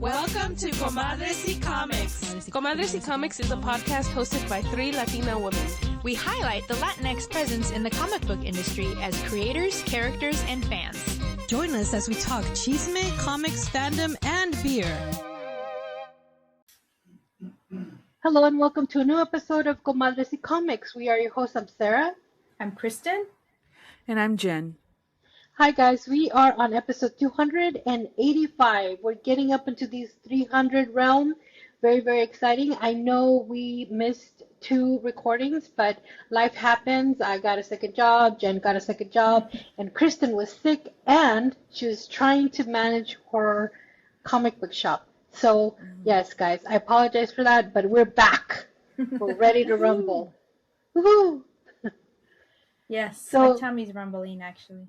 Welcome to Comadres y Comics. Comadres y Comics is a podcast hosted by 3 Latina women. We highlight the Latinx presence in the comic book industry as creators, characters, and fans. Join us as we talk chisme, comics, fandom, and beer. Hello and welcome to a new episode of Comadres y Comics. We are your hosts. I'm Sarah. I'm Kristen. And I'm Jen. Hi guys, we are on episode 285. We're getting up into these 300 realm. Very, very exciting. I know we missed 2 recordings, but life happens. I got a second job, Jen got a second job, and Kristen was sick and she was trying to manage her comic book shop. So, yes, guys, I apologize for that, but we're back. We're ready to rumble. Woohoo! Yes, so, my tummy's rumbling, actually.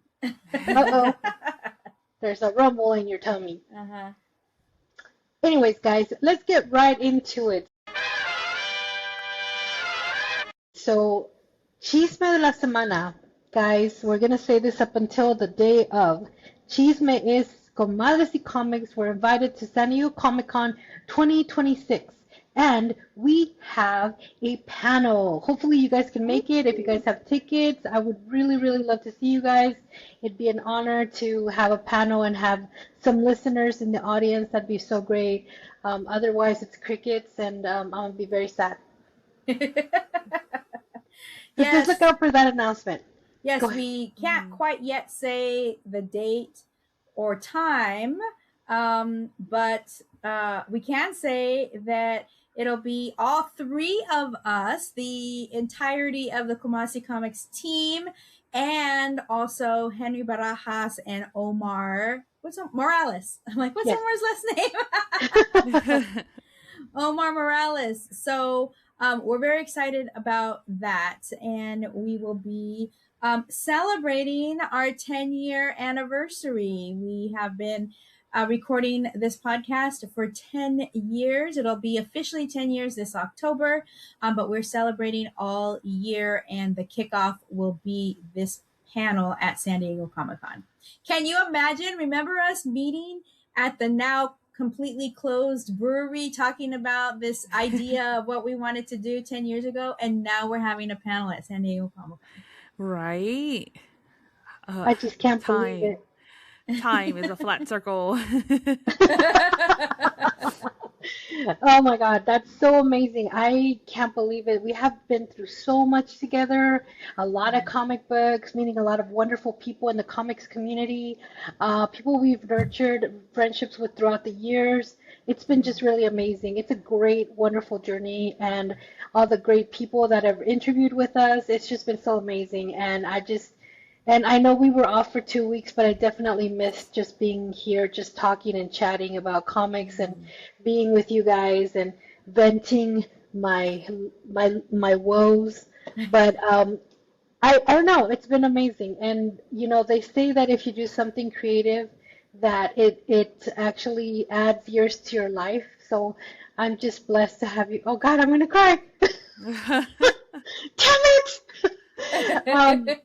Uh-oh. There's a rumble in your tummy. Uh-huh. Anyways, guys, let's get right into it. So, Chisme de la Semana. Guys, we're going to say this up until the day of. Chisme is Comadres y Comics. We're invited to San Diego Comic-Con 2026. And we have a panel. Hopefully you guys can make it. If you guys have tickets, I would really, really love to see you guys. It'd be an honor to have a panel and have some listeners in the audience. That'd be so great. Otherwise, it's crickets, and I'm going to be very sad. Yes. Just look out for that announcement. Yes, we can't quite yet say the date or time, but we can say that it'll be all 3 of us, the entirety of the Comadres y Comics team, and also Henry Barajas and Omar. Morales? I'm like, what's Omar's last name? Omar Morales. So we're very excited about that, and we will be celebrating our 10-year anniversary. We have been recording this podcast for 10 years. It'll be officially 10 years this October, but we're celebrating all year, and the kickoff will be this panel at San Diego Comic-Con. Can you imagine? Remember us meeting at the now completely closed brewery talking about this idea of what we wanted to do 10 years ago, and now we're having a panel at San Diego Comic-Con. Right. I just can't believe it. Time is a flat circle. Oh my God, that's so amazing. I can't believe it. We have been through so much together, a lot of comic books, meeting a lot of wonderful people in the comics community, people we've nurtured friendships with throughout the years. It's been just really amazing. It's a great, wonderful journey, and all the great people that have interviewed with us. It's just been so amazing, and I know we were off for 2 weeks, but I definitely missed just being here, just talking and chatting about comics and being with you guys and venting my woes. But I don't know, it's been amazing. And you know, they say that if you do something creative, that it actually adds years to your life. So I'm just blessed to have you. Oh God, I'm gonna cry. Damn it.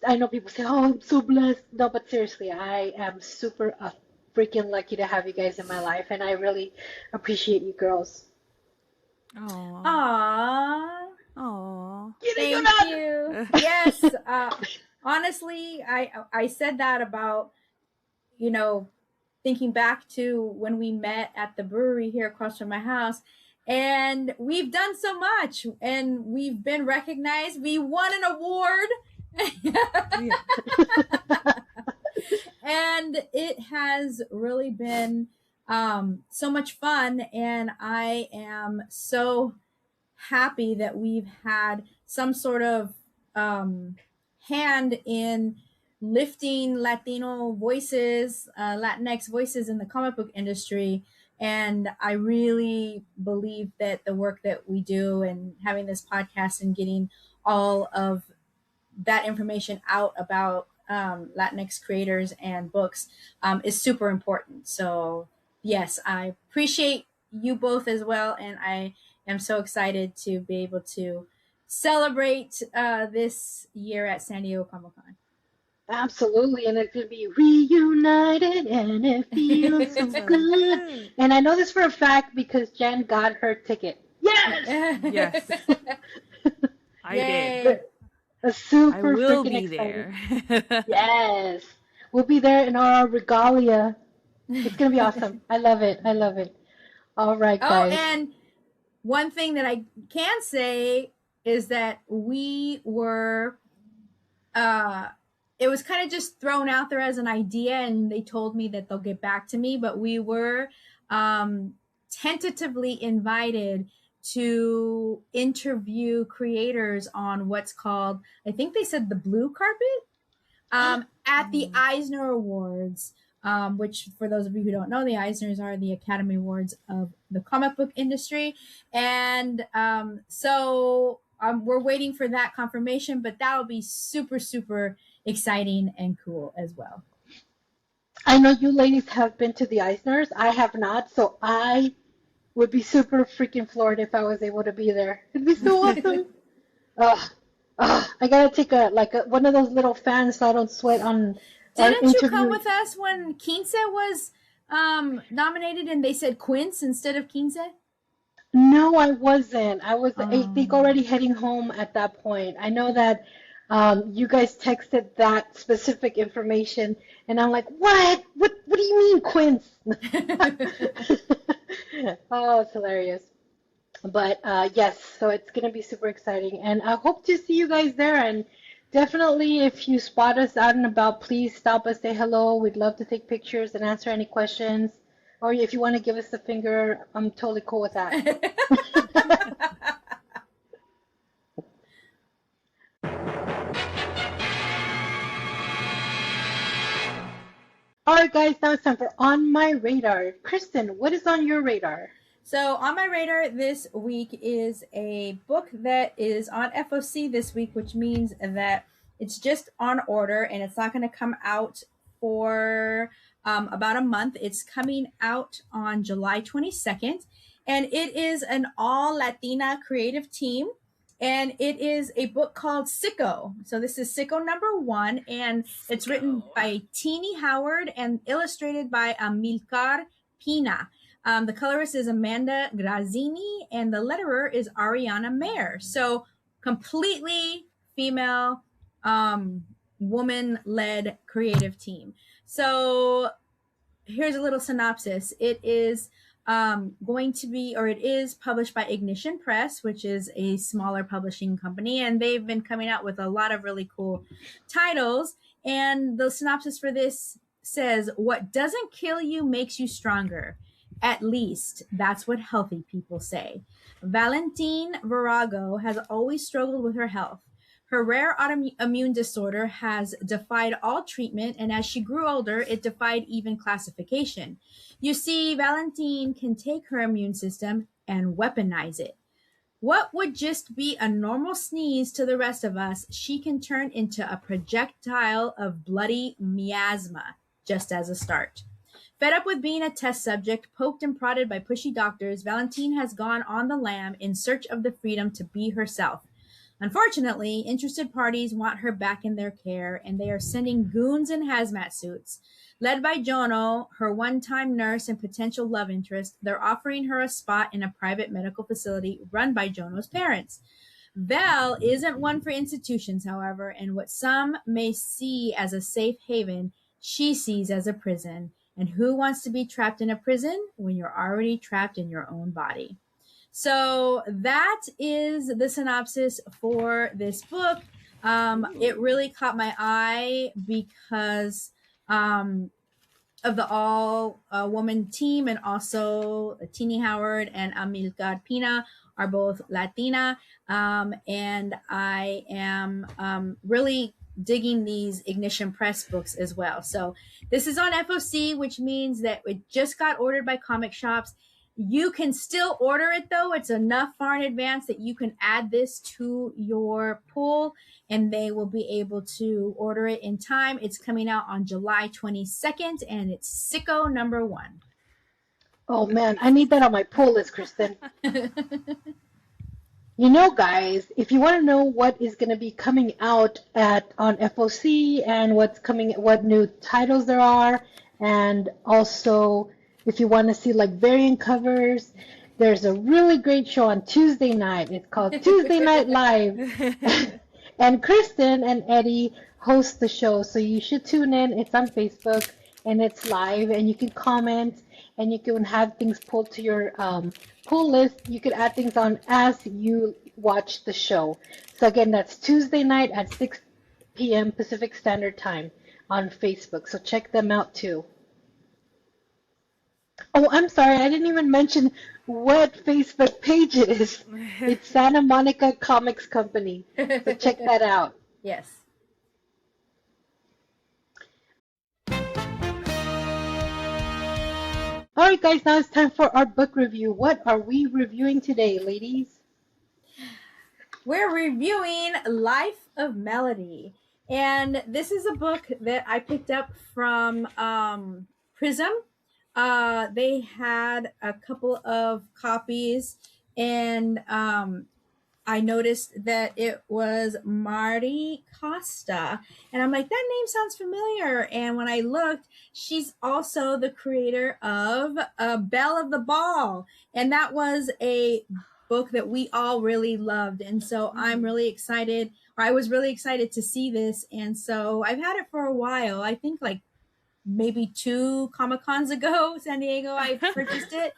I know people say, oh, I'm so blessed. No, but seriously, I am super freaking lucky to have you guys in my life, and I really appreciate you girls. Aww. Thank you. Yes. Honestly, I said that about, you know, thinking back to when we met at the brewery here across from my house. And we've done so much, and we've been recognized. We won an award. And it has really been so much fun, and I am so happy that we've had some sort of hand in lifting Latino voices, Latinx voices in the comic book industry. And I really believe that the work that we do and having this podcast and getting all of that information out about Latinx creators and books is super important. So yes, I appreciate you both as well. And I am so excited to be able to celebrate this year at San Diego Comic-Con. Absolutely, and it's gonna be reunited, and it feels so good. And I know this for a fact because Jen got her ticket. Yes, Yes, I Yay. did. a I super will freaking be exciting. there. Yes, we'll be there in our regalia. It's gonna be awesome. I love it. I love it. All right, Oh, guys. and one thing that I can say is that we were it was kind of just thrown out there as an idea, and they told me that they'll get back to me, but we were tentatively invited to interview creators on what's called, I think they said, the blue carpet at the Eisner Awards, which, for those of you who don't know, the Eisners are the Academy Awards of the comic book industry. And so we're waiting for that confirmation, but that'll be super, super exciting and cool as well. I know you ladies have been to the Eisners. I have not, so I would be super freaking floored if I was able to be there. It'd be so awesome. I gotta take one of those little fans so I don't sweat on Didn't interview. you come with us when Quince was nominated and they said Quince instead of Quince? No, I wasn't. I was, I think, already heading home at that point. I know that you guys texted that specific information, and I'm like, what? What do you mean, Quince? Oh, it's hilarious. But yes, so it's going to be super exciting. And I hope to see you guys there. And definitely, if you spot us out and about, please stop us, say hello. We'd love to take pictures and answer any questions. Or if you want to give us the finger, I'm totally cool with that. All right, guys, now it's time for On My Radar. Kristen, what is on your radar? So on my radar this week is a book that is on FOC this week, which means that it's just on order and it's not going to come out for about a month. It's coming out on July 22nd, and it is an all Latina creative team. And it is a book called Sicko. So this is Sicko #1, and it's written by Tini Howard and illustrated by Amilcar Pinna. The colorist is Amanda Grazzini, and the letterer is Ariana Mayer. So completely female, woman-led creative team. So here's a little synopsis. It is it is published by Ignition Press, which is a smaller publishing company, and they've been coming out with a lot of really cool titles. And the synopsis for this says, "What doesn't kill you makes you stronger. At least that's what healthy people say." Valentine Virago has always struggled with her health. Her rare autoimmune disorder has defied all treatment, and as she grew older, it defied even classification. You see, Valentine can take her immune system and weaponize it. What would just be a normal sneeze to the rest of us, she can turn into a projectile of bloody miasma, just as a start. Fed up with being a test subject, poked and prodded by pushy doctors, Valentine has gone on the lam in search of the freedom to be herself. Unfortunately, interested parties want her back in their care, and they are sending goons in hazmat suits. Led by Jono, her one-time nurse and potential love interest, they're offering her a spot in a private medical facility run by Jono's parents. Val isn't one for institutions, however, and what some may see as a safe haven, she sees as a prison. And who wants to be trapped in a prison when you're already trapped in your own body? So that is the synopsis for this book. It really caught my eye because of the all-woman team, and also Tini Howard and Amilcar Pinna are both Latina. And I am really digging these Ignition Press books as well. So this is on FOC, which means that it just got ordered by comic shops. You can still order it, though. It's enough far in advance that you can add this to your pool, and they will be able to order it in time. It's coming out on July 22nd, and it's Sicko #1. Oh, man, I need that on my pool list, Kristen. Guys, if you want to know what is going to be coming out on FOC and what new titles there are, and also if you want to see like variant covers, there's a really great show on Tuesday night. It's called Tuesday Night Live, and Kristen and Eddie host the show, so you should tune in. It's on Facebook and it's live, and you can comment and you can have things pulled to your pull list. You could add things on as you watch the show. So again, that's Tuesday night at 6 p.m. Pacific Standard Time on Facebook. So check them out too. Oh, I'm sorry, I didn't even mention what Facebook page it is. It's Santa Monica Comics Company. So check that out. Yes. All right, guys, now it's time for our book review. What are we reviewing today, ladies? We're reviewing Life of Melody. And this is a book that I picked up from Prism. They had a couple of copies, and I noticed that it was Marty Costa, and I'm like, that name sounds familiar. And when I looked, she's also the creator of Belle of the Ball, and that was a book that we all really loved. And so I'm really excited, or I was really excited to see this. And so I've had it for a while. I think like maybe 2 Comic-Cons ago, San Diego, I purchased it.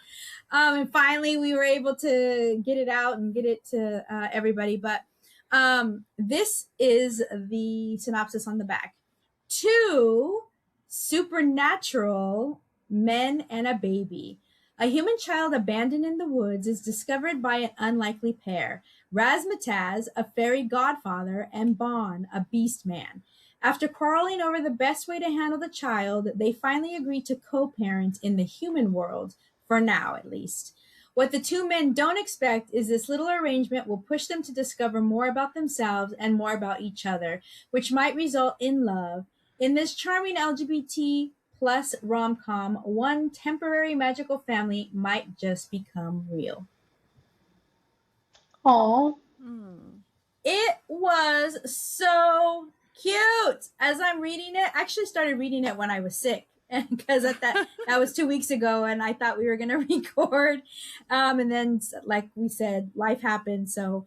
And finally we were able to get it out and get it to everybody. But this is the synopsis on the back. 2 supernatural men and a baby. A human child abandoned in the woods is discovered by an unlikely pair, Razmataz, a fairy godfather, and Bon, a beast man. After quarreling over the best way to handle the child, they finally agree to co-parent in the human world, for now at least. What the 2 men don't expect is this little arrangement will push them to discover more about themselves and more about each other, which might result in love. In this charming LGBT plus rom-com, one temporary magical family might just become real. Aww. It was so cute. As I'm reading it, I actually started reading it when I was sick, because that was 2 weeks ago, and I thought we were gonna record, and then like we said, life happened. So,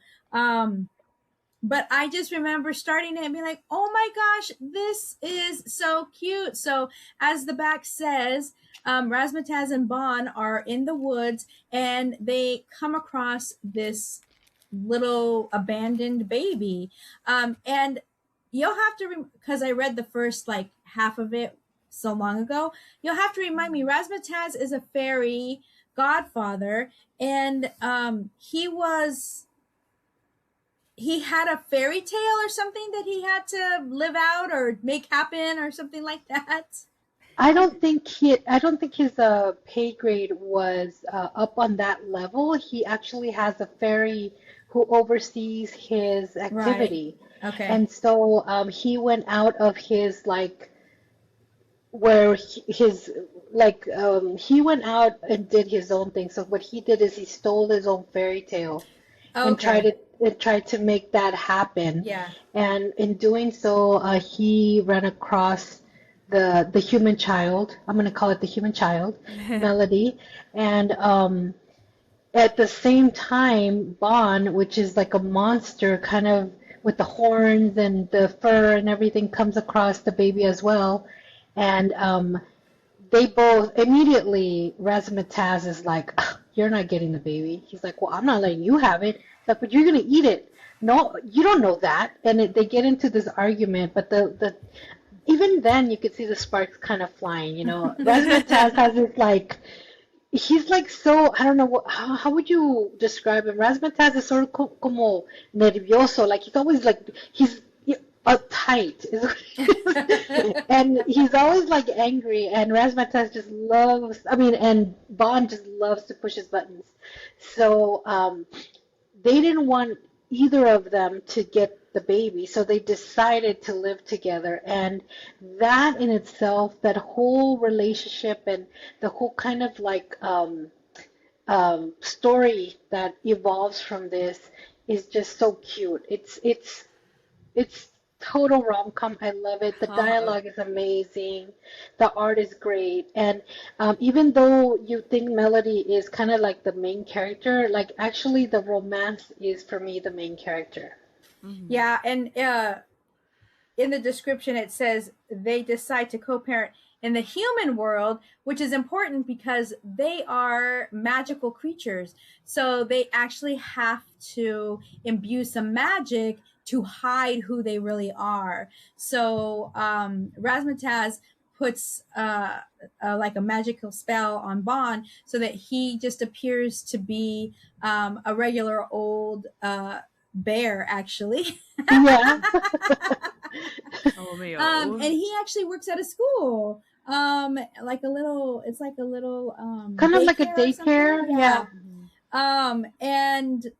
but I just remember starting it and being like, oh my gosh, this is so cute. So as the back says, Razmataz and Bon are in the woods, and they come across this little abandoned baby, and you'll have to, because I read the first like half of it so long ago, you'll have to remind me. Razmataz is a fairy godfather, and he had a fairy tale or something that he had to live out or make happen or something like that. I don't think his pay grade was up on that level. He actually has a fairy who oversees his activity. Right. Okay. And so he went out of his like he went out and did his own thing. So what he did is he stole his own fairy tale and tried to make that happen. Yeah. And in doing so, he ran across the human child. I'm going to call it the human child, Melody. And at the same time, Bon, which is like a monster kind of with the horns and the fur and everything, comes across the baby as well. And they both immediately, Razmataz is like, you're not getting the baby. He's like, well, I'm not letting you have it. He's like, but you're going to eat it. No, you don't know that. And they get into this argument, but even then you could see the sparks kind of flying, Razmataz has this like, he's like so, I don't know, how would you describe him? Razmataz is sort of como nervioso, like he's always like, he's uptight, and he's always like angry, and Razmataz just loves, and Bond just loves to push his buttons. So they didn't want either of them to get the baby, so they decided to live together. And that in itself, that whole relationship and the whole kind of like story that evolves from this is just so cute. It's total rom-com. I love it. The dialogue is amazing. The art is great. And even though you think Melody is kind of like the main character, like actually the romance is for me the main character. Yeah, and in the description it says they decide to co-parent in the human world, which is important because they are magical creatures. So they actually have to imbue some magic to hide who they really are. So Razzmatazz puts like a magical spell on Bond so that he just appears to be a regular old bear, actually. Yeah. And he actually works at a school. Like a little Kind of like a daycare. Yeah. And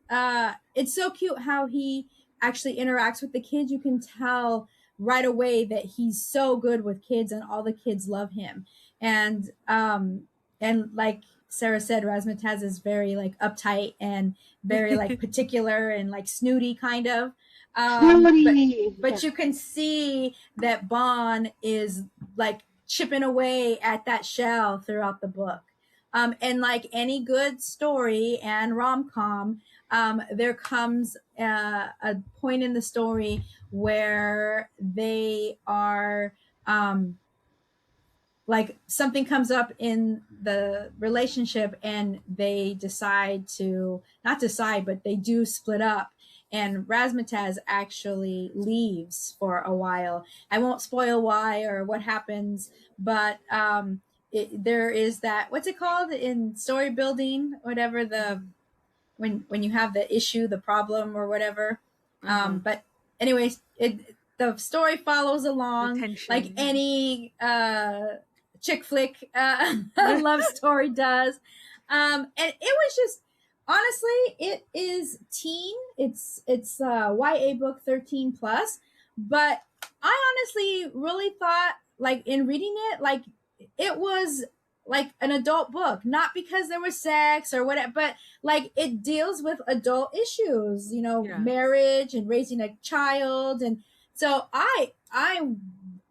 it's so cute how he actually interacts with the kids. You can tell right away that he's so good with kids and all the kids love him. And like Sarah said, Razzmatazz is very like uptight and very like particular and like snooty kind of. But you can see that Bond is like chipping away at that shell throughout the book. And like any good story and rom-com, there comes a point in the story where they are like something comes up in the relationship and they decide to not decide, but they do split up. And Razzmatazz actually leaves for a while. I won't spoil why or what happens, but there is that, what's it called in story building, whatever, the when you have the issue, the problem or whatever. But anyways, the story follows along like any chick flick love story does. And it was just, honestly, it is teen. It's YA book 13 plus, but I honestly really thought, like in reading it, like it was like an adult book, not because there was sex or whatever, but like it deals with adult issues, you know, marriage and raising a child. And so I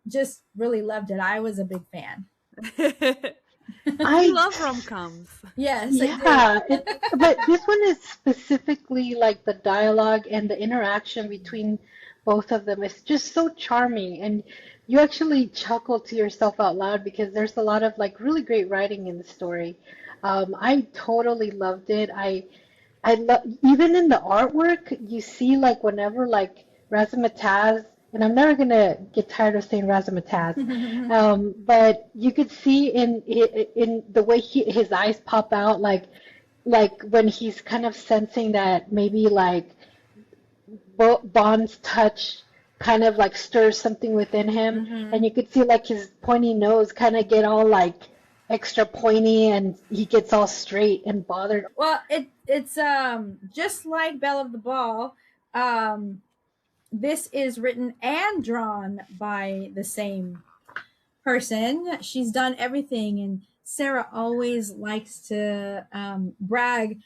just really loved it. I was a big fan. I love rom-coms. Yes. Yeah, but this one is specifically like the dialogue and the interaction between both of them is just so charming, and you actually chuckle to yourself out loud because there's a lot of like really great writing in the story. I totally loved it. I love, even in the artwork, you see like whenever like Razzmatazz, and I'm never gonna get tired of saying Razzmatazz, but you could see in the way his eyes pop out, like when he's kind of sensing that maybe like Bond's touch kind of like stirs something within him, and you could see like his pointy nose kind of get all like extra pointy, and he gets all straight and bothered. Well, it's just like Belle of the Ball. This is written and drawn by the same person. She's done everything, and Sarah always likes to brag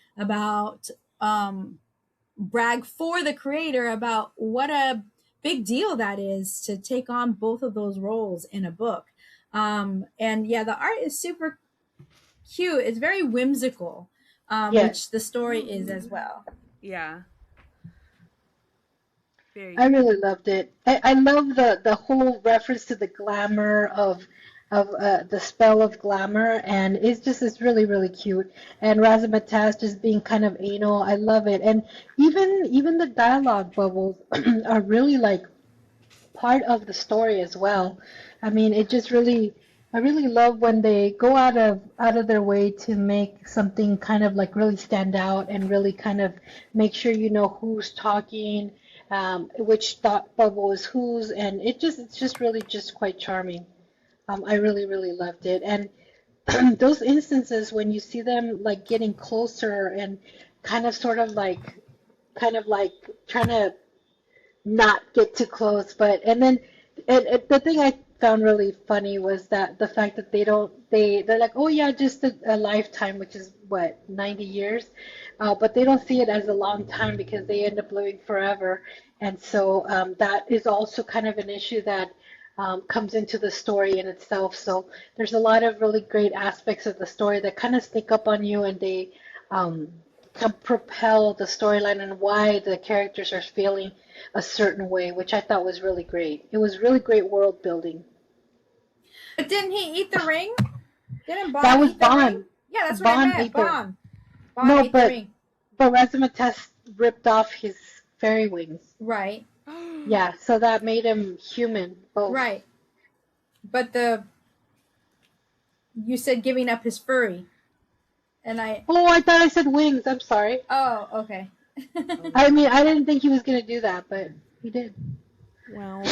for the creator about what a big deal that is to take on both of those roles in a book. And yeah, the art is super cute. It's very whimsical, which the story is as well. Yeah. I really loved it. I love the whole reference to the glamour of the spell of glamour, and it's really, really cute. And Razzmatazz just being kind of anal. I love it. And even the dialogue bubbles are really like part of the story as well. I mean, it just really, I really love when they go out of their way to make something kind of like really stand out and really kind of make sure you know who's talking, which thought bubble is whose, and it's just really just quite charming. I really, really loved it. And those instances when you see them like getting closer and kind of sort of like trying to not get too close, but and then the thing I found really funny was that the fact that they're like, oh yeah, just a lifetime, which is what, 90 years, but they don't see it as a long time because they end up living forever. And so that is also kind of an issue that comes into the story in itself. So there's a lot of really great aspects of the story that kind of sneak up on you, and they can propel the storyline and why the characters are feeling a certain way, which I thought was really great. It was really great world building. But didn't he eat the ring? Didn't Bond That was eat the Bond. ring? Yeah, that's what I Bond meant. ate the- Bond. Bond No, ate the ring. but Razzmatazz ripped off his fairy wings. Right. Yeah, so that made him human. Both. Right. But you said giving up his furry. And I thought I said wings. I'm sorry. Oh, okay. I mean, I didn't think he was gonna do that, but he did. Wow,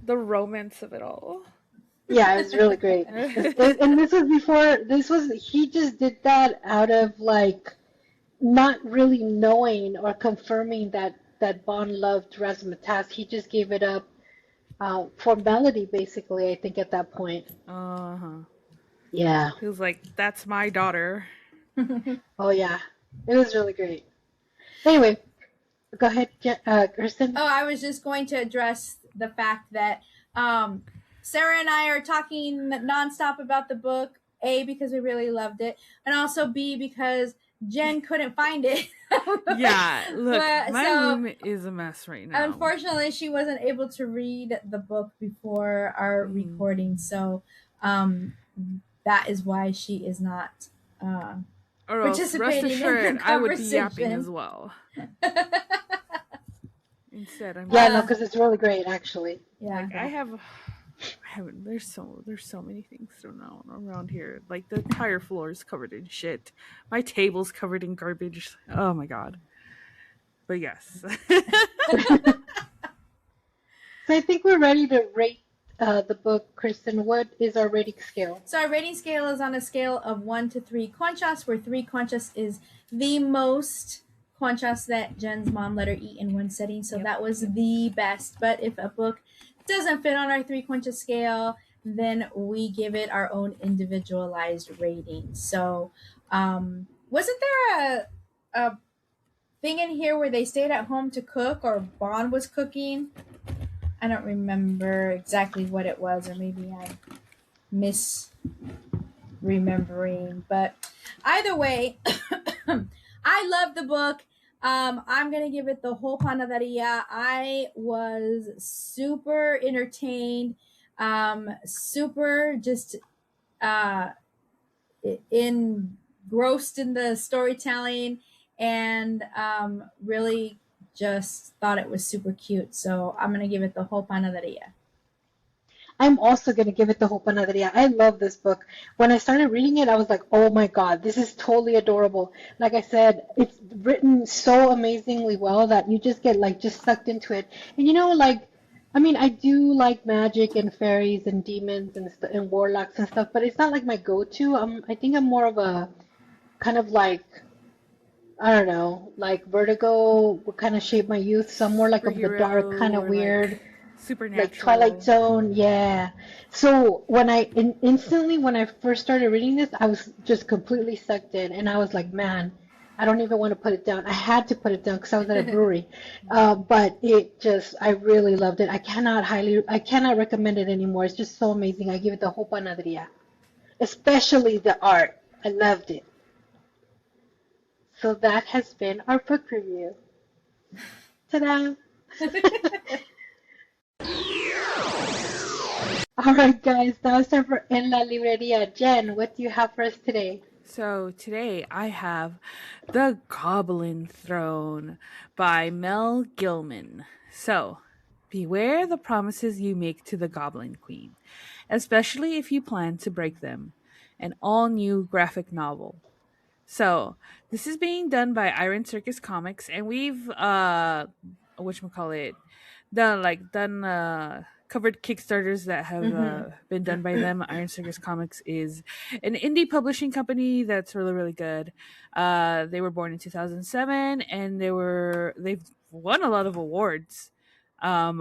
the romance of it all. Yeah, it was really great. And this was before. He just did that out of like not really knowing or confirming that Bond loved Razzmatazz. He just gave it up for Melody, basically. I think at that point. Yeah. He was like, "That's my daughter." Oh yeah, it was really great. Anyway, go ahead, Kristen. Oh, I was just going to address the fact that Sarah and I are talking nonstop about the book. A, because we really loved it, and also B, because Jen couldn't find it. Yeah, look, my So, room is a mess right now. unfortunately, she wasn't able to read the book before our recording, so that is why she is not or else, rest participating in assured, the I would be yapping conversation. as well. Instead, I'm Yeah, no, because it's really great, actually. Yeah. like, I haven't. There's so many things thrown out around here. Like the entire floor is covered in shit. My table's covered in garbage. Oh my god. But yes. So I think we're ready to rate the book, Kristen. What is our rating scale? So our rating scale is on a scale of 1 to 3 conchas, where 3 conchas is the most conchas that Jen's mom let her eat in one setting. So that was the best. But if a book doesn't fit on our 3 concha scale, then we give it our own individualized rating. So wasn't there a thing in here where they stayed at home to cook, or Bond was cooking? I don't remember exactly what it was, or maybe I'm misremembering. But either way, I love the book. I'm going to give it the whole panaderia. I was super entertained, super just engrossed in the storytelling, and really just thought it was super cute. So I'm going to give it the whole panaderia. I'm also going to give it the whole panaderia. I love this book. When I started reading it, I was like, oh my God, this is totally adorable. Like I said, it's written so amazingly well that you just get like just sucked into it. And you know, like, I mean, I do like magic and fairies and demons and warlocks and stuff, but it's not like my go-to. I think I'm more of a kind of like, I don't know, like Vertigo would kind of shape my youth. So I'm more like of the dark, kind of weird. Like supernatural. Like Twilight Zone, yeah. So when instantly when I first started reading this, I was just completely sucked in, and I was like, man, I don't even want to put it down. I had to put it down because I was at a brewery, but I really loved it. I cannot recommend it anymore. It's just so amazing. I give it the whole panaderia, especially the art. I loved it. So that has been our book review. Ta-da! All right, guys, now it's time for En La Librería. Jen, what do you have for us today? So today I have The Goblin Throne by Mel Gilman. So, beware the promises you make to the Goblin Queen, especially if you plan to break them. An all-new graphic novel. So, this is being done by Iron Circus Comics, and we've done covered Kickstarters that have been done by them. Iron Circus Comics is an indie publishing company that's really, really good. They were born in 2007, and they've won a lot of awards. From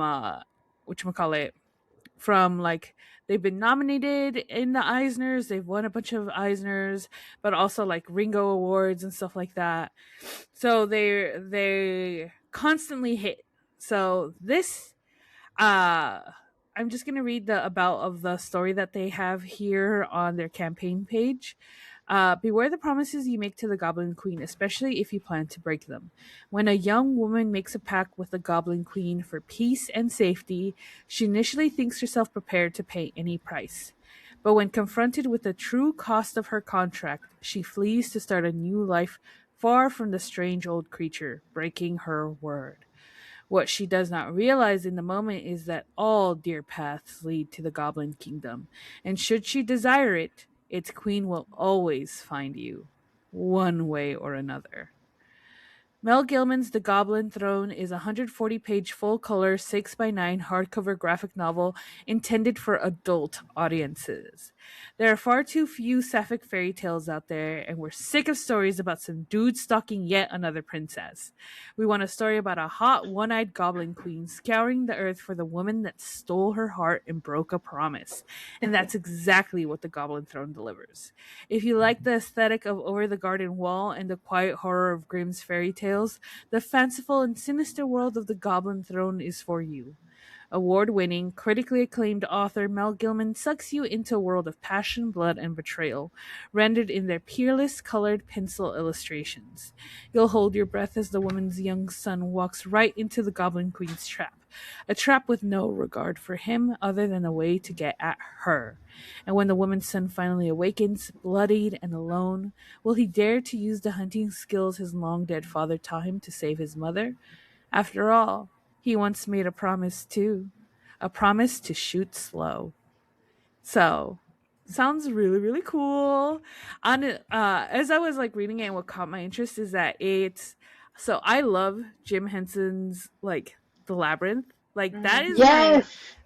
like They've been nominated in the Eisners. They've won a bunch of Eisners, but also like Ringo Awards and stuff like that. So they constantly hit. So this I'm just gonna read the about of the story that they have here on their campaign page. Beware the promises you make to the Goblin Queen, especially if you plan to break them. When a young woman makes a pact with the Goblin Queen for peace and safety, she initially thinks herself prepared to pay any price. But when confronted with the true cost of her contract, she flees to start a new life far from the strange old creature, breaking her word. What she does not realize in the moment is that all dear paths lead to the Goblin Kingdom, and should she desire it, its queen will always find you, one way or another. Mel Gilman's The Goblin Throne is a 140-page full-color 6x9 hardcover graphic novel intended for adult audiences. There are far too few sapphic fairy tales out there, and we're sick of stories about some dude stalking yet another princess. We want a story about a hot, one-eyed goblin queen scouring the earth for the woman that stole her heart and broke a promise. And that's exactly what The Goblin Throne delivers. If you like the aesthetic of Over the Garden Wall and the quiet horror of Grimm's fairy tales, the fanciful and sinister world of The Goblin Throne is for you. Award-winning, critically acclaimed author Mel Gilman sucks you into a world of passion, blood, and betrayal, rendered in their peerless colored pencil illustrations. You'll hold your breath as the woman's young son walks right into the Goblin Queen's trap, a trap with no regard for him other than a way to get at her. And when the woman's son finally awakens, bloodied and alone, will he dare to use the hunting skills his long-dead father taught him to save his mother? After all, he once made a promise too. A promise to shoot slow. So, sounds really, really cool. As I was like reading it, and what caught my interest is that so I love Jim Henson's like The Labyrinth. Like that is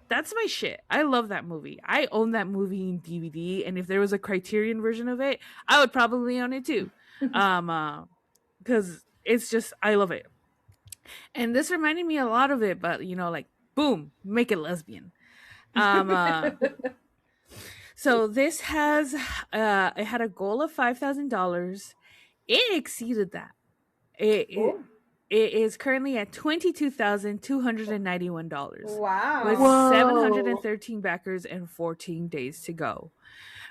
that's my shit. I love that movie. I own that movie in DVD, and if there was a Criterion version of it, I would probably own it too. Because it's just, I love it. And this reminded me a lot of it, but like boom, make it lesbian. So this has it had a goal of $5,000. It exceeded that. It is currently at $22,291. Wow. With 713 backers and 14 days to go.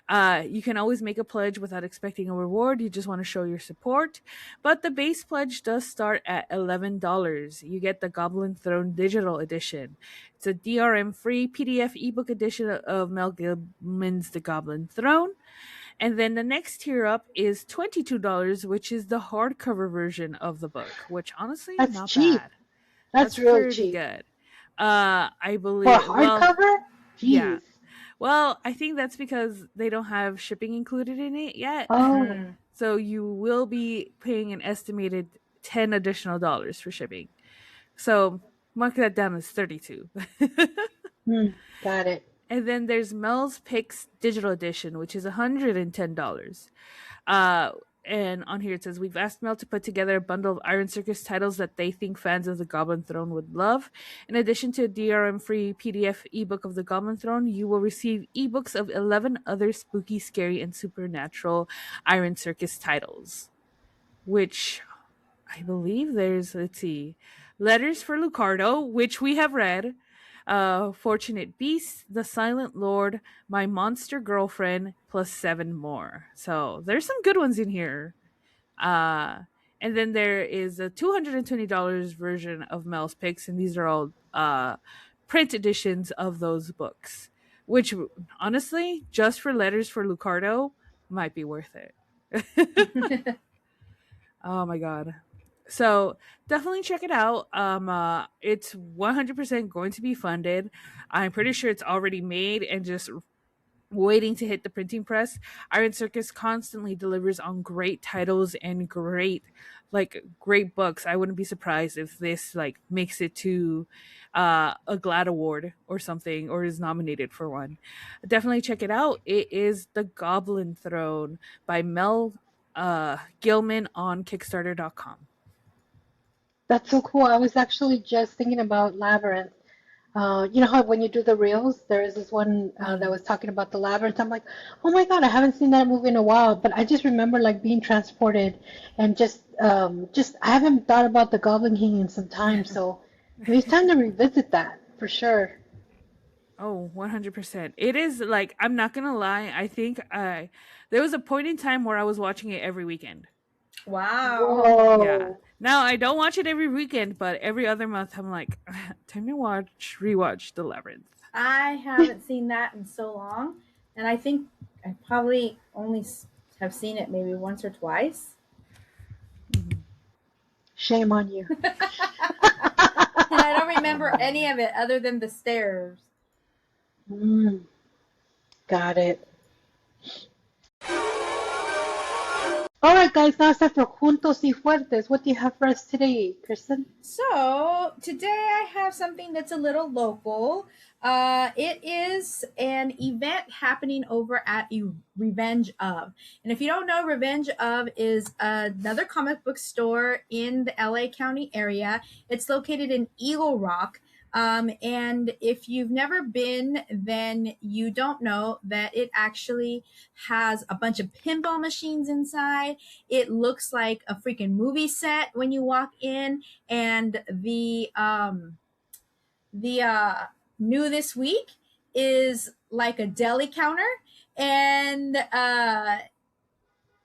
You can always make a pledge without expecting a reward. You just want to show your support. But the base pledge does start at $11. You get the Goblin Throne Digital Edition. It's a DRM-free PDF ebook edition of Mel Gilman's The Goblin Throne. And then the next tier up is $22, which is the hardcover version of the book, which honestly is not cheap. bad. That's really pretty cheap. Good. I believe. For hardcover? Yeah. Well, I think that's because they don't have shipping included in it yet. Oh. So you will be paying an estimated $10 additional for shipping. So mark that down as $32. Got it. And then there's Mel's Picks Digital Edition, which is $110. And on here it says, we've asked Mel to put together a bundle of Iron Circus titles that they think fans of the Goblin Throne would love. In addition to a DRM-free PDF ebook of the Goblin Throne, you will receive ebooks of 11 other spooky, scary, and supernatural Iron Circus titles. Which I believe there's, let's see, Letters for Lucardo, which we have read, Fortunate Beast, The Silent Lord, My Monster Girlfriend, plus 7 more. So there's some good ones in here. And then there is a $220 version of Mel's Picks, and these are all print editions of those books, which honestly, just for Letters for Lucardo, might be worth it. Oh my god. So definitely check it out. It's 100% going to be funded. I'm pretty sure it's already made and just waiting to hit the printing press. Iron Circus constantly delivers on great titles and great books. I wouldn't be surprised if this makes it to a GLAAD award or something, or is nominated for one. Definitely check it out. It is The Goblin Throne by Mel Gilman on Kickstarter.com. That's so cool. I was actually just thinking about Labyrinth. You know how when you do the reels, there is this one that was talking about the labyrinth. I'm like, oh my God, I haven't seen that movie in a while. But I just remember like being transported and just I haven't thought about the Goblin King in some time. So maybe it's time to revisit that for sure. Oh, 100%. It is like, I'm not gonna lie. I think there was a point in time where I was watching it every weekend. Wow. Yeah. Whoa. Now I don't watch it every weekend, but every other month I'm like, time to rewatch The Labyrinth. I haven't seen that in so long, and I think I probably only have seen it maybe once or twice. Shame on you. And I don't remember any of it other than the stairs. Got it. All right, guys, now it's time for Juntos y Fuertes. What do you have for us today, Kristen? So today I have something that's a little local. It is an event happening over at Revenge Of. And if you don't know, Revenge Of is another comic book store in the LA County area. It's located in Eagle Rock. And if you've never been, then you don't know that it actually has a bunch of pinball machines inside. It looks like a freaking movie set when you walk in. And the new this week is like a deli counter, and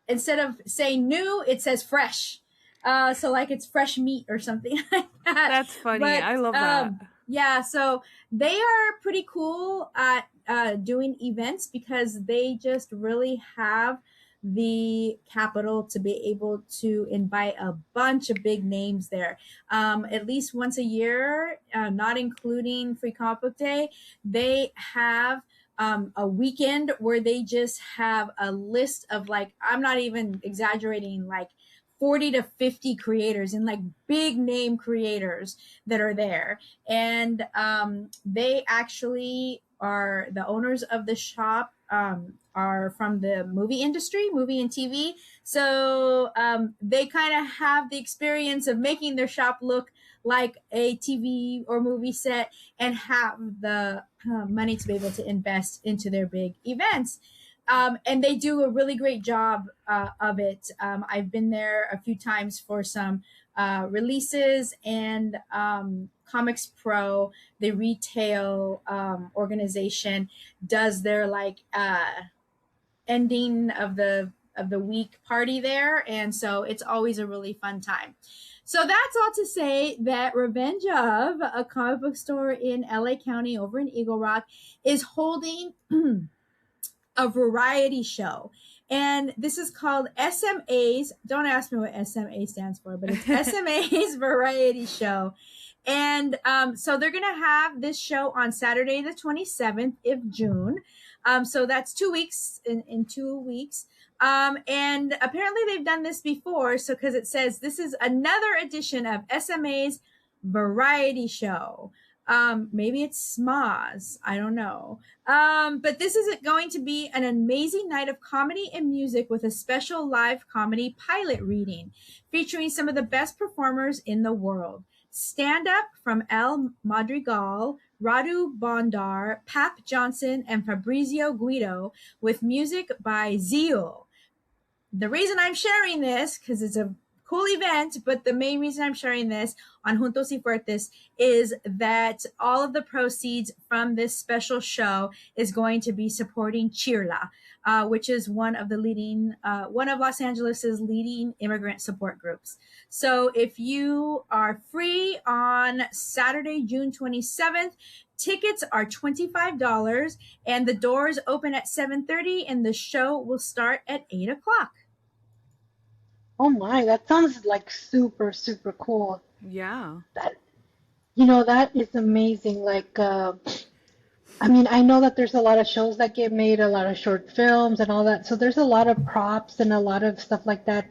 instead of saying new, it says fresh. So like it's fresh meat or something like that. That's funny. But, I love that. Yeah, so they are pretty cool at doing events because they just really have the capital to be able to invite a bunch of big names there. At least once a year, not including Free Comic Book Day, they have a weekend where they just have a list of, like, I'm not even exaggerating, like 40 to 50 creators and like big name creators that are there. And they actually are the owners of the shop, are from the movie industry, movie and TV. So they kind of have the experience of making their shop look like a TV or movie set and have the money to be able to invest into their big events. And they do a really great job of it. I've been there a few times for some releases, and Comics Pro, the retail organization, does their like ending of the week party there, and so it's always a really fun time. So that's all to say that Revenge Of, a comic book store in LA County over in Eagle Rock, is holding a variety show. And this is called SMA's. Don't ask me what SMA stands for, but it's SMA's Variety Show. And so they're going to have this show on Saturday, the 27th of June. So that's 2 weeks, in 2 weeks. And apparently they've done this before. So because it says this is another edition of SMA's Variety Show. Maybe it's Smoz. I don't know. But this is going to be an amazing night of comedy and music with a special live comedy pilot reading featuring some of the best performers in the world. Stand up from El Madrigal, Radu Bondar, Pap Johnson, and Fabrizio Guido with music by Zeal. The reason I'm sharing this, because it's a cool event, but the main reason I'm sharing this on Juntos y Fuertes is that all of the proceeds from this special show is going to be supporting Chirla, which is one of Los Angeles's leading immigrant support groups. So if you are free on Saturday, June 27th, tickets are $25 and the doors open at 7:30 and the show will start at 8 o'clock. Oh my, that sounds like super, super cool. Yeah. That is amazing. Like, I mean, I know that there's a lot of shows that get made, a lot of short films and all that. So there's a lot of props and a lot of stuff like that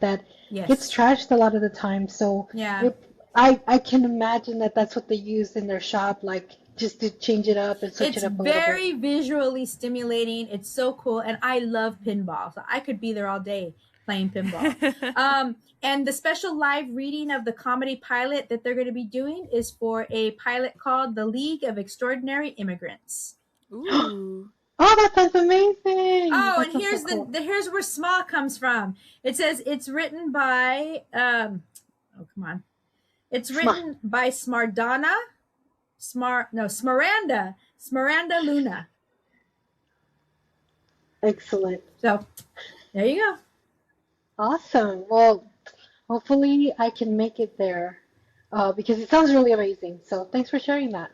gets trashed a lot of the time. So yeah, I can imagine that that's what they use in their shop, like just to change it up and switch it up a little bit. It's very visually stimulating. It's so cool. And I love pinball. So I could be there all day playing pinball. And the special live reading of the comedy pilot that they're going to be doing is for a pilot called The League of Extraordinary Immigrants. Ooh. Oh, that sounds amazing. Oh, That and sounds here's so cool. here's where SMA comes from. It says it's written by It's written by Smaranda Luna. Excellent. So there you go. Awesome. Well, hopefully I can make it there because it sounds really amazing. So thanks for sharing that.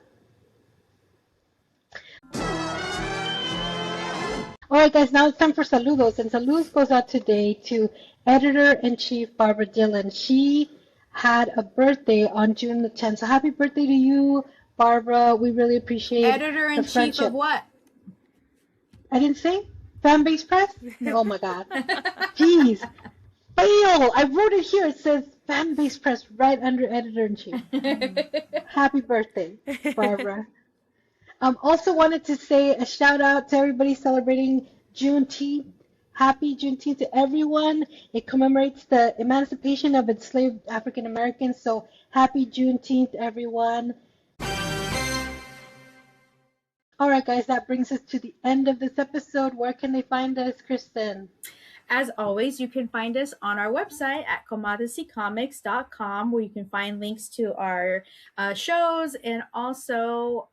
All right, guys, now it's time for saludos. And saludos goes out today to Editor-in-Chief Barbara Dillon. She had a birthday on June the 10th. So happy birthday to you, Barbara. We really appreciate Editor-in-Chief of what? I didn't say? Fan-based press? Oh, my God. Jeez. Fail. I wrote it here. It says fan-based press right under Editor-in-Chief. Happy birthday, Barbara. Also wanted to say a shout out to everybody celebrating Juneteenth. Happy Juneteenth to everyone. It commemorates the emancipation of enslaved African Americans. So happy Juneteenth, everyone. All right, guys, that brings us to the end of this episode. Where can they find us, Kristen? As always, you can find us on our website at comadrescomics.com, where you can find links to our shows and also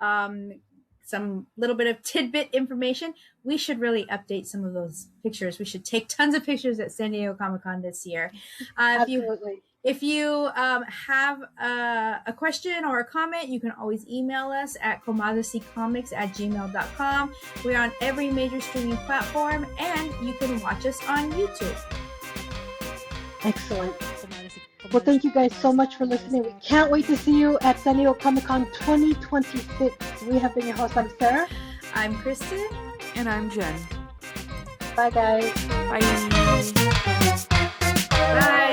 some little bit of tidbit information. We should really update some of those pictures. We should take tons of pictures at San Diego Comic-Con this year. Absolutely. If you have a question or a comment, you can always email us at comadrescomics@gmail.com. We're on every major streaming platform, and you can watch us on YouTube. Excellent. Well, thank you guys so much for listening. We can't wait to see you at San Diego Comic-Con 2026. We have been your host. I'm Sarah. I'm Kristen. And I'm Jen. Bye, guys. Bye. Bye.